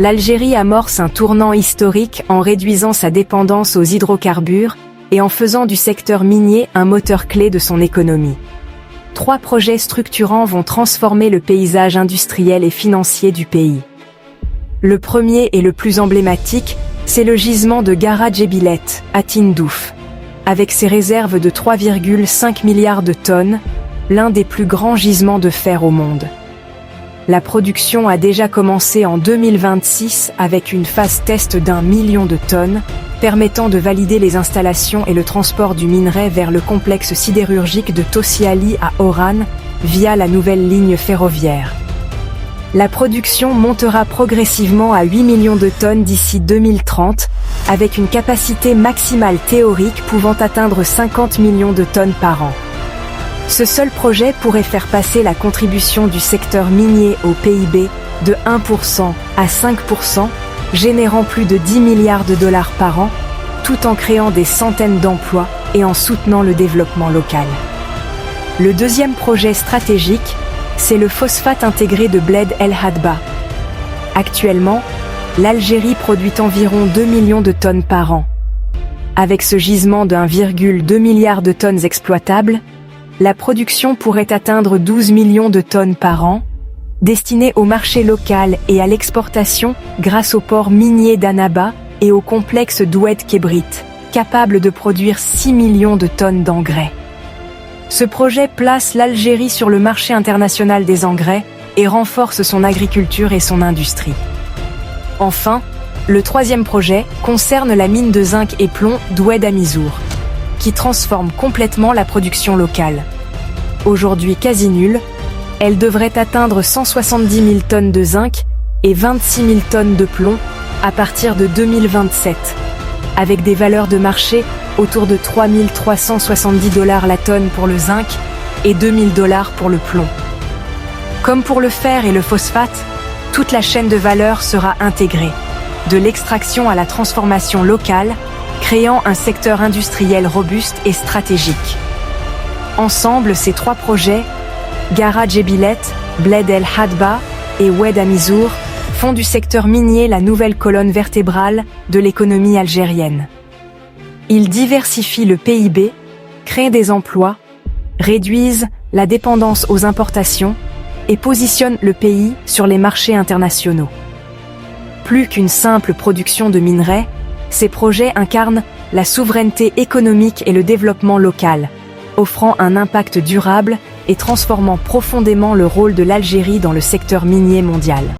l'Algérie amorce un tournant historique en réduisant sa dépendance aux hydrocarbures et en faisant du secteur minier un moteur clé de son économie. 3 projets structurants vont transformer le paysage industriel et financier du pays. Le premier et le plus emblématique, c'est le gisement de Gara-Djebilet, à Tindouf. Avec ses réserves de 3,5 milliards de tonnes, l'un des plus grands gisements de fer au monde. La production a déjà commencé en 2026 avec une phase test d'1 million de tonnes, permettant de valider les installations et le transport du minerai vers le complexe sidérurgique de Tossi Ali à Oran via la nouvelle ligne ferroviaire. La production montera progressivement à 8 millions de tonnes d'ici 2030, avec une capacité maximale théorique pouvant atteindre 50 millions de tonnes par an. Ce seul projet pourrait faire passer la contribution du secteur minier au PIB de 1% à 5%, générant plus de 10 milliards de dollars par an, tout en créant des centaines d'emplois et en soutenant le développement local. Le deuxième projet stratégique, c'est le phosphate intégré de Bled El Hadba. Actuellement, l'Algérie produit environ 2 millions de tonnes par an. Avec ce gisement de 1,2 milliard de tonnes exploitables, la production pourrait atteindre 12 millions de tonnes par an, destinées au marché local et à l'exportation grâce au port minier d'Annaba et au complexe d'Oued Kébrit, capable de produire 6 millions de tonnes d'engrais. Ce projet place l'Algérie sur le marché international des engrais et renforce son agriculture et son industrie. Enfin, le troisième projet concerne la mine de zinc et plomb d'Oued Amizour, qui transforme complètement la production locale. Aujourd'hui quasi nulle, elle devrait atteindre 170 000 tonnes de zinc et 26 000 tonnes de plomb à partir de 2027, avec des valeurs de marché autour de 3 370 $ la tonne pour le zinc et 2 000 $ pour le plomb. Comme pour le fer et le phosphate, toute la chaîne de valeur sera intégrée, de l'extraction à la transformation locale, créant un secteur industriel robuste et stratégique. Ensemble, ces 3 projets, Gara-Djebilet, Bled El Hadba et Oued Amizour, font du secteur minier la nouvelle colonne vertébrale de l'économie algérienne. Ils diversifient le PIB, créent des emplois, réduisent la dépendance aux importations et positionnent le pays sur les marchés internationaux. Plus qu'une simple production de minerais, ces projets incarnent la souveraineté économique et le développement local, offrant un impact durable et transformant profondément le rôle de l'Algérie dans le secteur minier mondial.